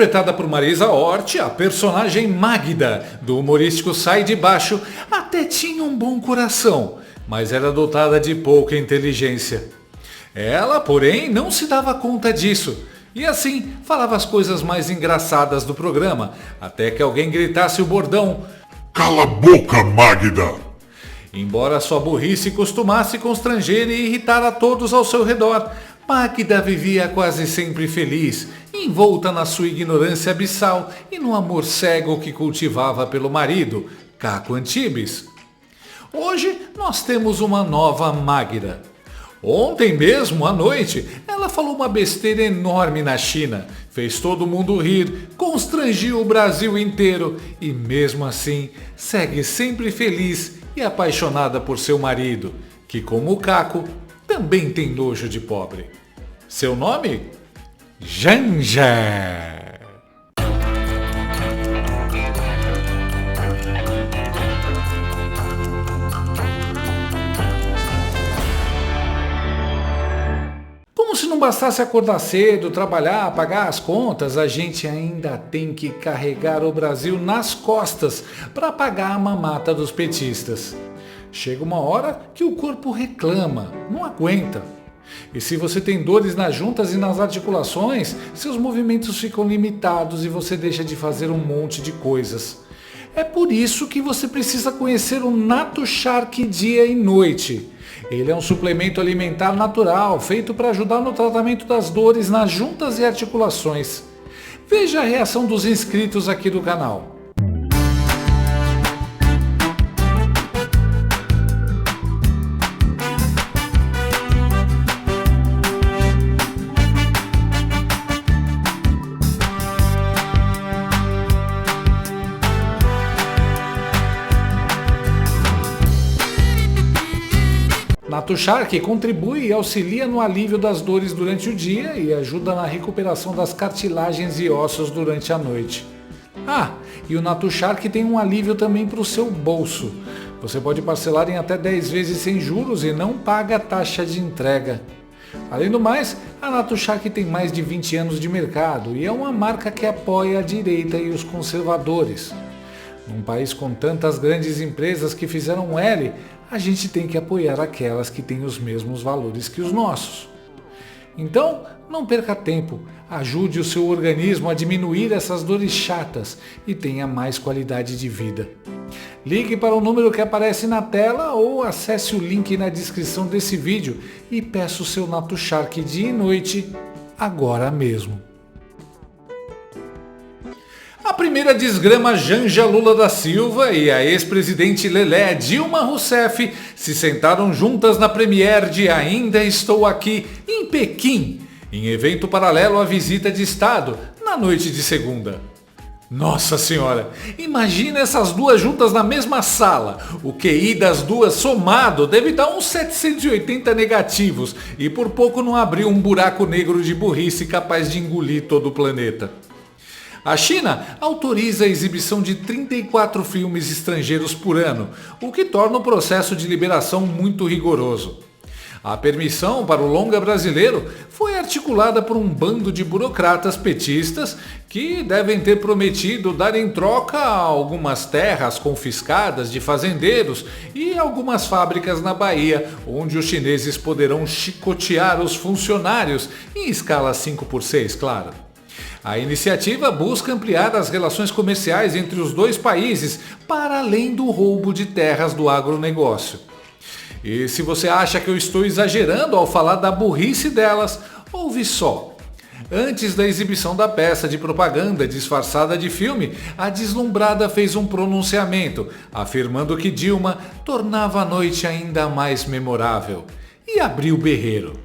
Interpretada por Marisa Hort, a personagem Magda, do humorístico Sai de Baixo, até tinha um bom coração, mas era dotada de pouca inteligência. Ela, porém, não se dava conta disso, e assim falava as coisas mais engraçadas do programa, até que alguém gritasse o bordão: "Cala a boca, Magda!" Embora sua burrice costumasse constranger e irritar a todos ao seu redor, Magda vivia quase sempre feliz, envolta na sua ignorância abissal e no amor cego que cultivava pelo marido, Caco Antibes. Hoje nós temos uma nova Magda. Ontem mesmo, à noite, ela falou uma besteira enorme na China, fez todo mundo rir, constrangiu o Brasil inteiro e mesmo assim segue sempre feliz e apaixonada por seu marido, que como o Caco, também tem nojo de pobre. Seu nome? Janja. Como se não bastasse acordar cedo, trabalhar, pagar as contas, a gente ainda tem que carregar o Brasil nas costas para pagar a mamata dos petistas. Chega uma hora que o corpo reclama, não aguenta. E se você tem dores nas juntas e nas articulações, seus movimentos ficam limitados e você deixa de fazer um monte de coisas. É por isso que você precisa conhecer o Natushark dia e noite. Ele é um suplemento alimentar natural, feito para ajudar no tratamento das dores nas juntas e articulações. Veja a reação dos inscritos aqui do canal. Natushark contribui e auxilia no alívio das dores durante o dia e ajuda na recuperação das cartilagens e ossos durante a noite. E o Natushark tem um alívio também para o seu bolso. Você pode parcelar em até 10 vezes sem juros e não paga taxa de entrega. Além do mais, a Natushark tem mais de 20 anos de mercado e é uma marca que apoia a direita e os conservadores. Num país com tantas grandes empresas que fizeram L, a gente tem que apoiar aquelas que têm os mesmos valores que os nossos. Então, não perca tempo, ajude o seu organismo a diminuir essas dores chatas e tenha mais qualidade de vida. Ligue para o número que aparece na tela ou acesse o link na descrição desse vídeo e peça o seu Natushark dia e noite agora mesmo. A primeira desgrama Janja Lula da Silva e a ex-presidente Lelé Dilma Rousseff se sentaram juntas na premiere de Ainda Estou Aqui, em Pequim, em evento paralelo à visita de Estado, na noite de segunda. Nossa Senhora, imagina essas duas juntas na mesma sala. O QI das duas somado deve dar uns 780 negativos e por pouco não abriu um buraco negro de burrice capaz de engolir todo o planeta. A China autoriza a exibição de 34 filmes estrangeiros por ano, o que torna o processo de liberação muito rigoroso. A permissão para o longa brasileiro foi articulada por um bando de burocratas petistas que devem ter prometido dar em troca algumas terras confiscadas de fazendeiros e algumas fábricas na Bahia, onde os chineses poderão chicotear os funcionários em escala 5x6, claro. A iniciativa busca ampliar as relações comerciais entre os dois países para além do roubo de terras do agronegócio. E se você acha que eu estou exagerando ao falar da burrice delas, ouve só. Antes da exibição da peça de propaganda disfarçada de filme, a deslumbrada fez um pronunciamento, afirmando que Dilma tornava a noite ainda mais memorável. E abriu o berreiro.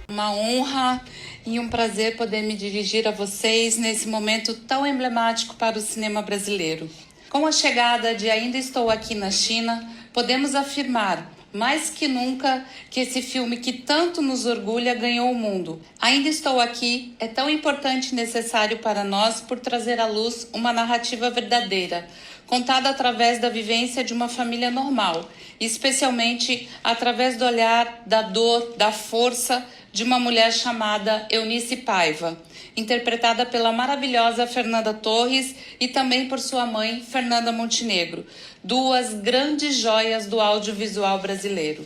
Uma honra e um prazer poder me dirigir a vocês nesse momento tão emblemático para o cinema brasileiro. Com a chegada de Ainda Estou Aqui na China, podemos afirmar, mais que nunca, que esse filme que tanto nos orgulha ganhou o mundo. Ainda Estou Aqui é tão importante e necessário para nós por trazer à luz uma narrativa verdadeira, contada através da vivência de uma família normal, especialmente através do olhar, da dor, da força de uma mulher chamada Eunice Paiva. interpretada pela maravilhosa Fernanda Torres e também por sua mãe, Fernanda Montenegro, duas grandes joias do audiovisual brasileiro.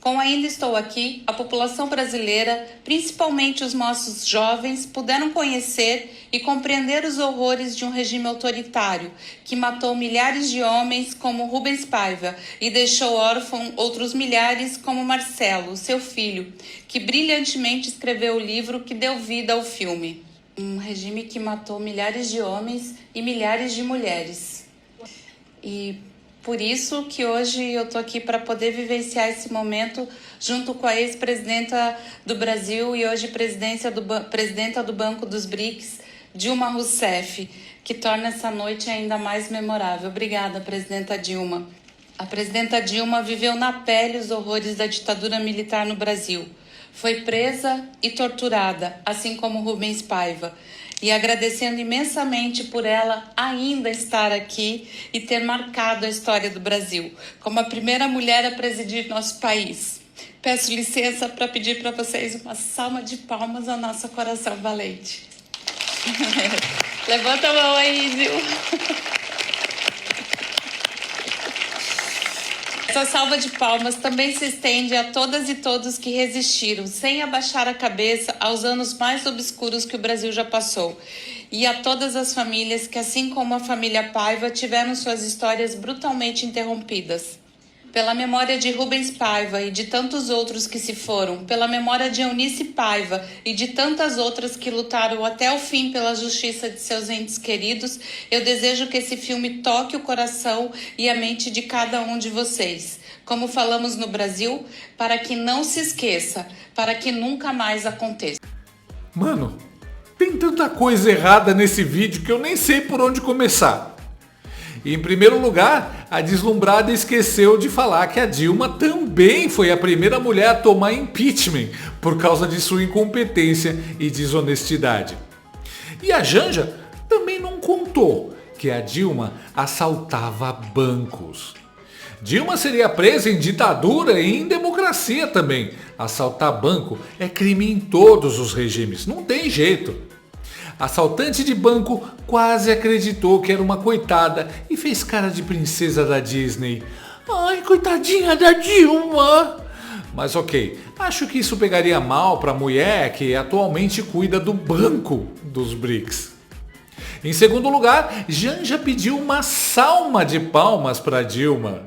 Com Ainda Estou Aqui, a população brasileira, principalmente os nossos jovens, puderam conhecer e compreender os horrores de um regime autoritário que matou milhares de homens como Rubens Paiva e deixou órfão outros milhares como Marcelo, seu filho, que brilhantemente escreveu o livro que deu vida ao filme. Um regime que matou milhares de homens e milhares de mulheres. E por isso que hoje eu estou aqui para poder vivenciar esse momento junto com a ex-presidenta do Brasil e hoje presidenta do Banco dos BRICS, Dilma Rousseff, que torna essa noite ainda mais memorável. Obrigada, presidenta Dilma. A presidenta Dilma viveu na pele os horrores da ditadura militar no Brasil. Foi presa e torturada, assim como Rubens Paiva. E agradecendo imensamente por ela ainda estar aqui e ter marcado a história do Brasil, como a primeira mulher a presidir nosso país. Peço licença para pedir para vocês uma salva de palmas ao nosso coração valente. Levanta a mão aí, viu? Essa salva de palmas também se estende a todas e todos que resistiram, sem abaixar a cabeça, aos anos mais obscuros que o Brasil já passou. E a todas as famílias que, assim como a família Paiva, tiveram suas histórias brutalmente interrompidas. Pela memória de Rubens Paiva e de tantos outros que se foram, pela memória de Eunice Paiva e de tantas outras que lutaram até o fim pela justiça de seus entes queridos, eu desejo que esse filme toque o coração e a mente de cada um de vocês. Como falamos no Brasil, para que não se esqueça, para que nunca mais aconteça. Mano, tem tanta coisa errada nesse vídeo que eu nem sei por onde começar. E, em primeiro lugar, a deslumbrada esqueceu de falar que a Dilma também foi a primeira mulher a tomar impeachment por causa de sua incompetência e desonestidade. E a Janja também não contou que a Dilma assaltava bancos. Dilma seria presa em ditadura e em democracia também. Assaltar banco é crime em todos os regimes, não tem jeito. Assaltante de banco quase acreditou que era uma coitada e fez cara de princesa da Disney. Ai, coitadinha da Dilma! Mas ok, acho que isso pegaria mal para a mulher que atualmente cuida do banco dos BRICS. Em segundo lugar, Janja pediu uma salva de palmas para Dilma.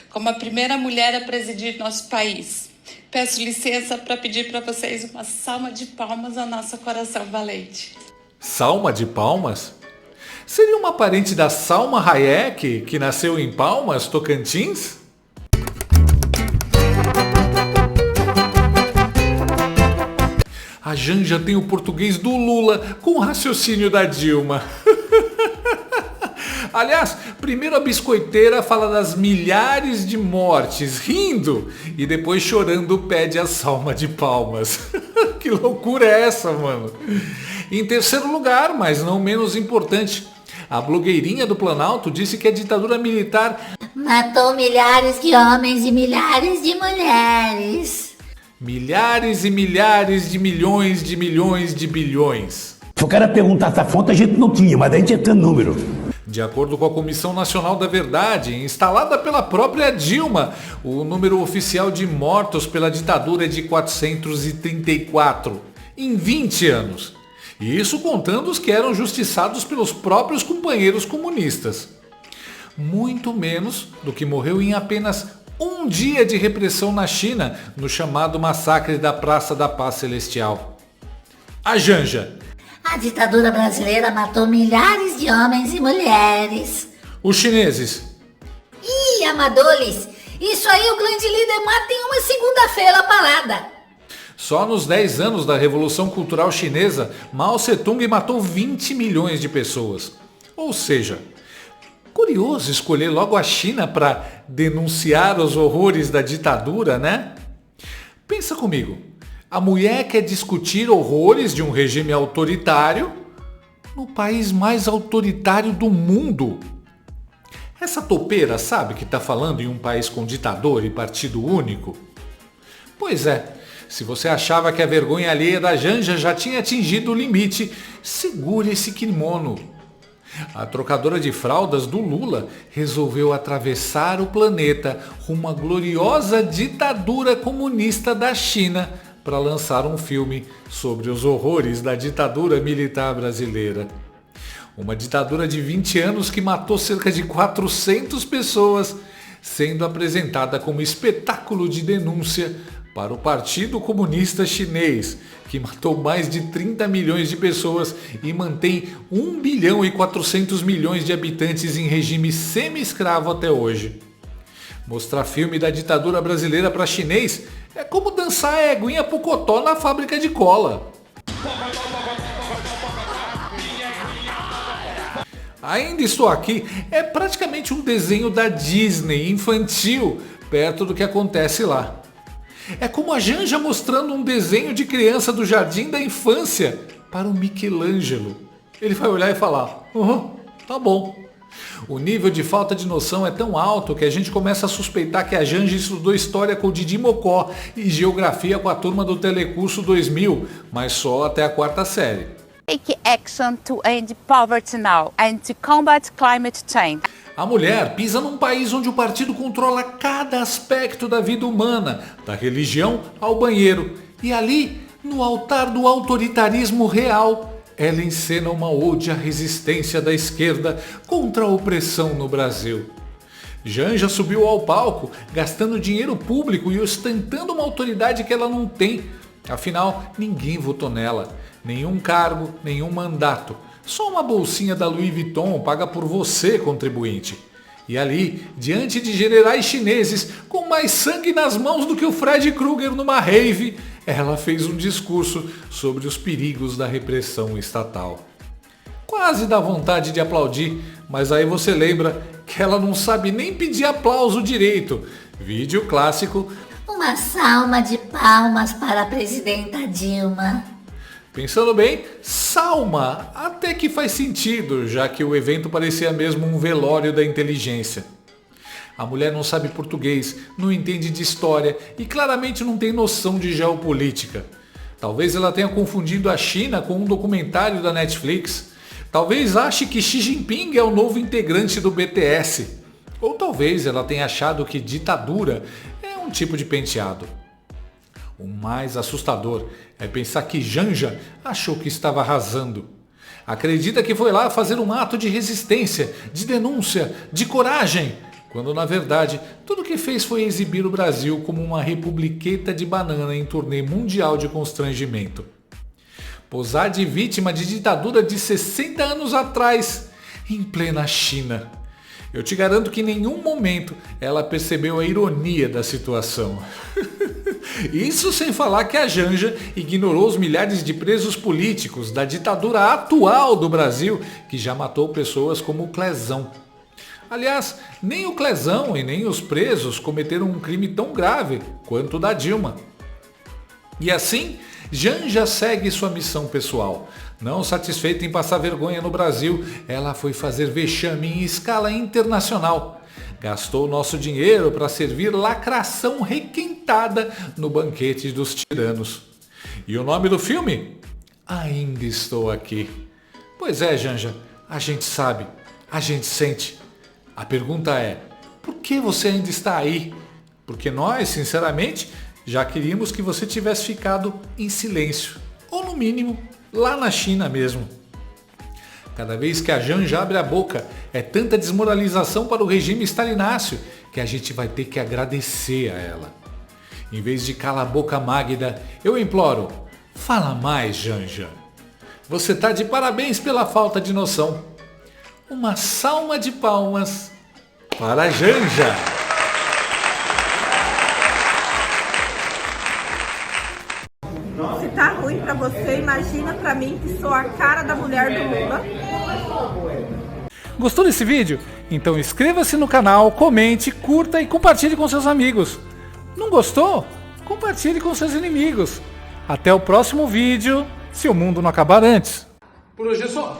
Como a primeira mulher a presidir nosso país, peço licença para pedir para vocês uma salva de palmas ao nosso coração valente. Salma de Palmas? Seria uma parente da Salma Hayek, que nasceu em Palmas, Tocantins? A Janja tem o português do Lula com o raciocínio da Dilma. Aliás, primeiro a biscoiteira fala das milhares de mortes, rindo, e depois chorando pede a salva de palmas. Que loucura é essa, mano? Em terceiro lugar, mas não menos importante, a blogueirinha do Planalto disse que a ditadura militar matou milhares de homens e milhares de mulheres. Milhares e milhares de milhões de bilhões. Se o cara perguntar essa fonte, a gente não tinha, mas a gente tinha número. De acordo com a Comissão Nacional da Verdade, instalada pela própria Dilma, o número oficial de mortos pela ditadura é de 434, em 20 anos. E isso contando os que eram justiçados pelos próprios companheiros comunistas. Muito menos do que morreu em apenas um dia de repressão na China, no chamado massacre da Praça da Paz Celestial. A Janja. A ditadura brasileira matou milhares de homens e mulheres. Os chineses. Ih, amadores, isso aí o grande líder mata em uma segunda-feira parada. Só nos 10 anos da Revolução Cultural Chinesa, Mao Tse-tung matou 20 milhões de pessoas. Ou seja, curioso escolher logo a China para denunciar os horrores da ditadura, né? Pensa comigo, a mulher quer discutir horrores de um regime autoritário no país mais autoritário do mundo. Essa topeira sabe que está falando em um país com ditador e partido único? Pois é, Se você achava que a vergonha alheia da Janja já tinha atingido o limite, segure esse kimono. A trocadora de fraldas do Lula resolveu atravessar o planeta rumo à gloriosa ditadura comunista da China para lançar um filme sobre os horrores da ditadura militar brasileira. Uma ditadura de 20 anos que matou cerca de 400 pessoas, sendo apresentada como espetáculo de denúncia para o Partido Comunista Chinês, que matou mais de 30 milhões de pessoas e mantém 1 bilhão e 400 milhões de habitantes em regime semi-escravo até hoje. Mostrar filme da ditadura brasileira para chinês é como dançar a eguinha pocotó na fábrica de cola. Ainda Estou Aqui é praticamente um desenho da Disney infantil, perto do que acontece lá. É como a Janja mostrando um desenho de criança do jardim da infância para o Michelangelo. Ele vai olhar e falar, tá bom. O nível de falta de noção é tão alto que a gente começa a suspeitar que a Janja estudou história com o Didi Mocó e geografia com a turma do Telecurso 2000, mas só até a 4ª série. Take action to end poverty now and to combat climate change. A mulher pisa num país onde o partido controla cada aspecto da vida humana, da religião ao banheiro. E ali, no altar do autoritarismo real, ela encena uma ode à resistência da esquerda contra a opressão no Brasil. Janja subiu ao palco, gastando dinheiro público e ostentando uma autoridade que ela não tem. Afinal, ninguém votou nela. Nenhum cargo, nenhum mandato. Só uma bolsinha da Louis Vuitton paga por você, contribuinte. E ali, diante de generais chineses com mais sangue nas mãos do que o Fred Krueger numa rave, ela fez um discurso sobre os perigos da repressão estatal. Quase dá vontade de aplaudir, mas aí você lembra que ela não sabe nem pedir aplauso direito. Vídeo clássico. Uma salva de palmas para a presidenta Dilma. Pensando bem, salma até que faz sentido, já que o evento parecia mesmo um velório da inteligência. A mulher não sabe português, não entende de história e claramente não tem noção de geopolítica. Talvez ela tenha confundido a China com um documentário da Netflix. Talvez ache que Xi Jinping é o novo integrante do BTS. Ou talvez ela tenha achado que ditadura é um tipo de penteado. O mais assustador é pensar que Janja achou que estava arrasando. Acredita que foi lá fazer um ato de resistência, de denúncia, de coragem, quando na verdade tudo o que fez foi exibir o Brasil como uma republiqueta de banana em turnê mundial de constrangimento. Posar de vítima de ditadura de 60 anos atrás, em plena China. Eu te garanto que em nenhum momento ela percebeu a ironia da situação. Isso sem falar que a Janja ignorou os milhares de presos políticos da ditadura atual do Brasil, que já matou pessoas como o Clezão. Aliás, nem o Clezão e nem os presos cometeram um crime tão grave quanto o da Dilma. E assim, Janja segue sua missão pessoal. Não satisfeita em passar vergonha no Brasil, ela foi fazer vexame em escala internacional. Gastou nosso dinheiro para servir lacração requentada no banquete dos tiranos. E o nome do filme? Ainda Estou Aqui. Pois é, Janja, a gente sabe, a gente sente. A pergunta é, por que você ainda está aí? Porque nós, sinceramente, já queríamos que você tivesse ficado em silêncio. Ou no mínimo, lá na China mesmo. Cada vez que a Janja abre a boca, é tanta desmoralização para o regime stalináceo que a gente vai ter que agradecer a ela. Em vez de cala a boca, Magda, eu imploro, fala mais, Janja. Você tá de parabéns pela falta de noção. Uma salva de palmas para a Janja. Se tá ruim pra você, imagina pra mim que sou a cara da mulher do Lula. Gostou desse vídeo? Então inscreva-se no canal, comente, curta e compartilhe com seus amigos. Não gostou? Compartilhe com seus inimigos. Até o próximo vídeo, se o mundo não acabar antes. Por hoje é só.